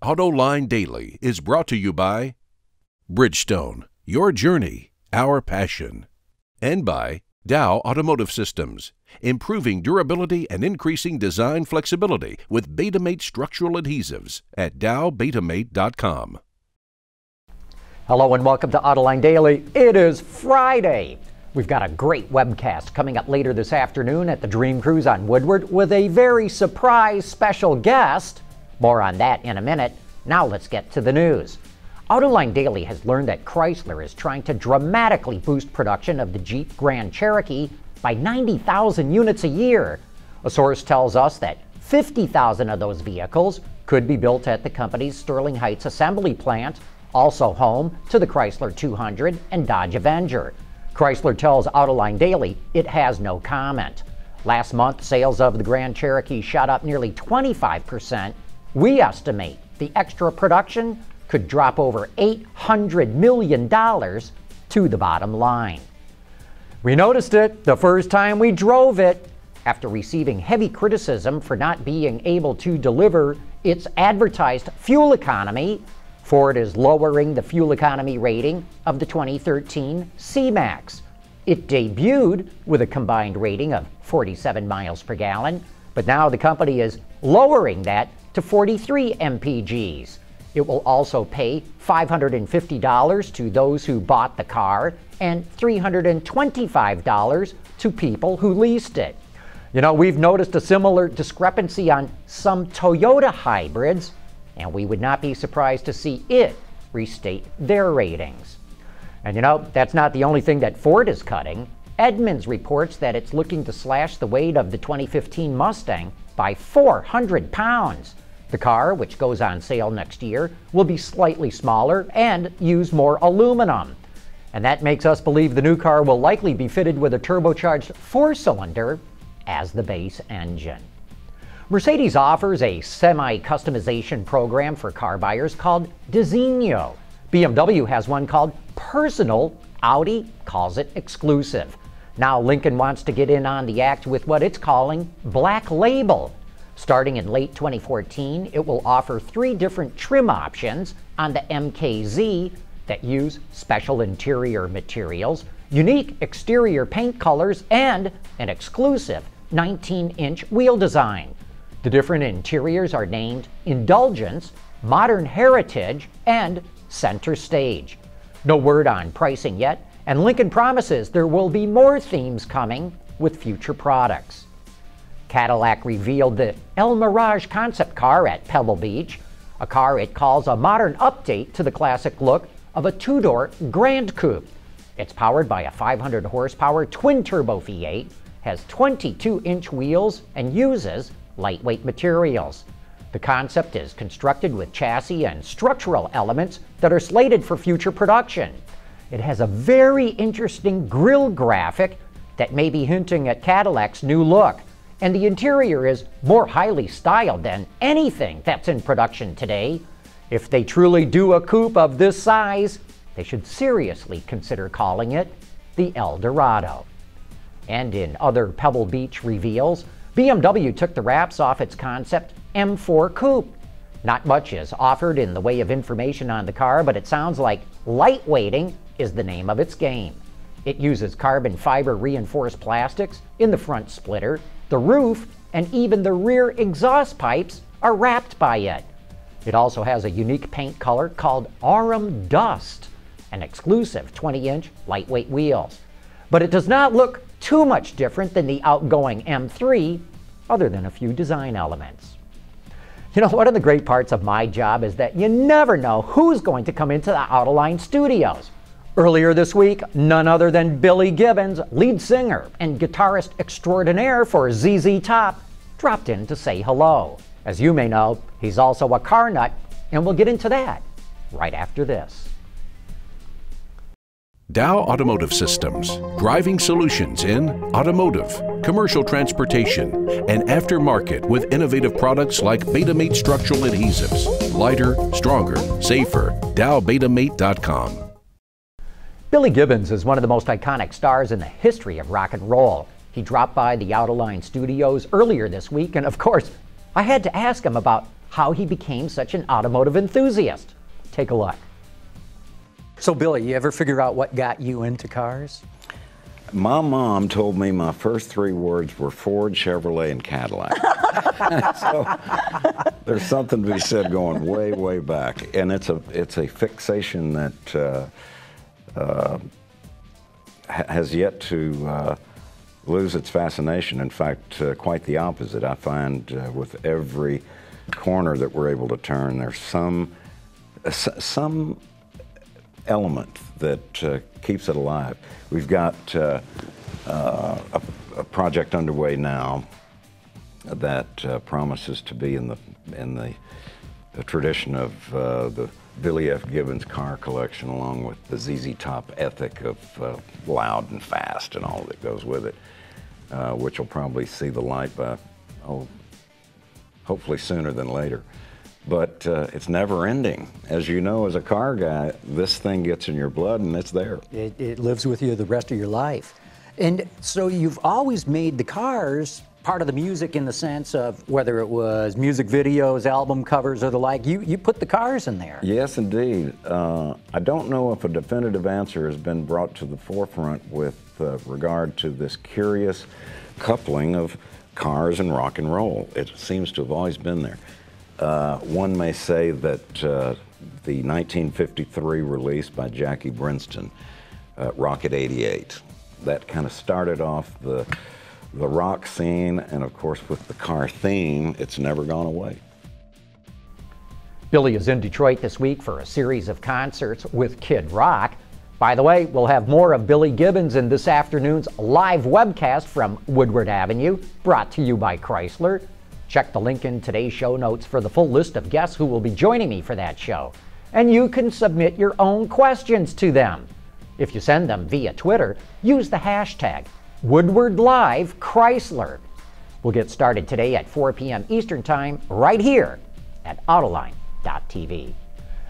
Autoline Daily is brought to you by Bridgestone, your journey, our passion, and by Dow Automotive Systems, improving durability and increasing design flexibility with Betamate structural adhesives at dowbetamate.com. Hello and welcome to Autoline Daily. It is Friday. We've got a great webcast coming up later this afternoon at the Dream Cruise on Woodward with a very surprise special guest. More on that in a minute. Now let's get to the news. Autoline Daily has learned that Chrysler is trying to dramatically boost production of the Jeep Grand Cherokee by 90,000 units a year. A source tells us that 50,000 of those vehicles could be built at the company's Sterling Heights assembly plant, also home to the Chrysler 200 and Dodge Avenger. Chrysler tells Autoline Daily it has no comment. Last month, sales of the Grand Cherokee shot up nearly 25%. We estimate the extra production could drop over $800 million to the bottom line. We noticed it the first time we drove it. After receiving heavy criticism for not being able to deliver its advertised fuel economy, Ford is lowering the fuel economy rating of the 2013 C-Max. It debuted with a combined rating of 47 miles per gallon, but now the company is lowering that to 43 mpgs. It will also pay $550 to those who bought the car and $325 to people who leased it. You know, we've noticed a similar discrepancy on some Toyota hybrids, and we would not be surprised to see it restate their ratings. And you know, that's not the only thing that Ford is cutting. Edmunds reports that it's looking to slash the weight of the 2015 Mustang by 400 pounds. The car, which goes on sale next year, will be slightly smaller and use more aluminum. And that makes us believe the new car will likely be fitted with a turbocharged four-cylinder as the base engine. Mercedes offers a semi-customization program for car buyers called Disegno. BMW has one called Personal. Audi calls it Exclusive. Now Lincoln wants to get in on the act with what it's calling Black Label. Starting in late 2014, it will offer 3 different trim options on the MKZ that use special interior materials, unique exterior paint colors, and an exclusive 19-inch wheel design. The different interiors are named Indulgence, Modern Heritage, and Center Stage. No word on pricing yet, and Lincoln promises there will be more themes coming with future products. Cadillac revealed the El Mirage concept car at Pebble Beach, a car it calls a modern update to the classic look of a two-door Grand Coupe. It's powered by a 500 horsepower twin-turbo V8, has 22-inch wheels, and uses lightweight materials. The concept is constructed with chassis and structural elements that are slated for future production. It has a very interesting grille graphic that may be hinting at Cadillac's new look. And the interior is more highly styled than anything that's in production today. If they truly do a coupe of this size, they should seriously consider calling it the El Dorado. And in other Pebble Beach reveals, BMW took the wraps off its concept M4 Coupe. Not much is offered in the way of information on the car, but it sounds like lightweighting is the name of its game. It uses carbon fiber reinforced plastics in the front splitter. The roof and even the rear exhaust pipes are wrapped by it. It also has a unique paint color called Aurum Dust, an exclusive 20-inch lightweight wheels. But it does not look too much different than the outgoing M3, other than a few design elements. You know, one of the great parts of my job is that you never know who's going to come into the Autoline studios. Earlier this week, none other than Billy Gibbons, lead singer and guitarist extraordinaire for ZZ Top, dropped in to say hello. As you may know, he's also a car nut, and we'll get into that right after this. Dow Automotive Systems, driving solutions in automotive, commercial transportation, and aftermarket with innovative products like Betamate structural adhesives. Lighter, stronger, safer. DowBetamate.com. Billy Gibbons is one of the most iconic stars in the history of rock and roll. He dropped by the Autoline studios earlier this week, and of course, I had to ask him about how he became such an automotive enthusiast. Take a look. So Billy, you ever figure out what got you into cars? My mom told me my first 3 words were Ford, Chevrolet, and Cadillac. So there's something to be said going way, way back, and it's a fixation that has yet to lose its fascination. In fact, quite the opposite. I find with every corner that we're able to turn, there's some element that keeps it alive. We've got a project underway now that promises to be in the tradition of the Billy F. Gibbons car collection, along with the ZZ Top ethic of loud and fast and all that goes with it, which will probably see the light by, hopefully sooner than later. But it's never ending. As you know, as a car guy, this thing gets in your blood and it's there. It lives with you the rest of your life. And so you've always made the cars part of the music in the sense of whether it was music videos, album covers, or the like, you put the cars in there. Yes, indeed. I don't know if a definitive answer has been brought to the forefront with regard to this curious coupling of cars and rock and roll. It seems to have always been there. One may say that the 1953 release by Jackie Brinston, Rocket 88, that kind of started off the rock scene, and of course with the car theme, it's never gone away. Billy is in Detroit this week for a series of concerts with Kid Rock. By the way, we'll have more of Billy Gibbons in this afternoon's live webcast from Woodward Avenue, brought to you by Chrysler. Check the link in today's show notes for the full list of guests who will be joining me for that show. And you can submit your own questions to them. If you send them via Twitter, use the hashtag WoodwardLIVEChrysler. We'll get started today at 4 p.m. Eastern Time right here at Autoline.tv.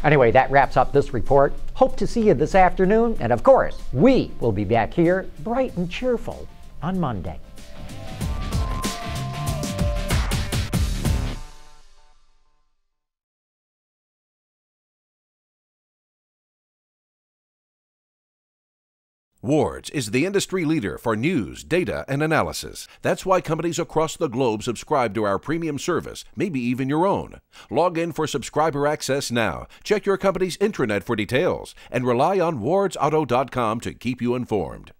Anyway, that wraps up this report. Hope to see you this afternoon. And of course, we will be back here bright and cheerful on Monday. Ward's is the industry leader for news, data, and analysis. That's why companies across the globe subscribe to our premium service, maybe even your own. Log in for subscriber access now. Check your company's intranet for details, and rely on wardsauto.com to keep you informed.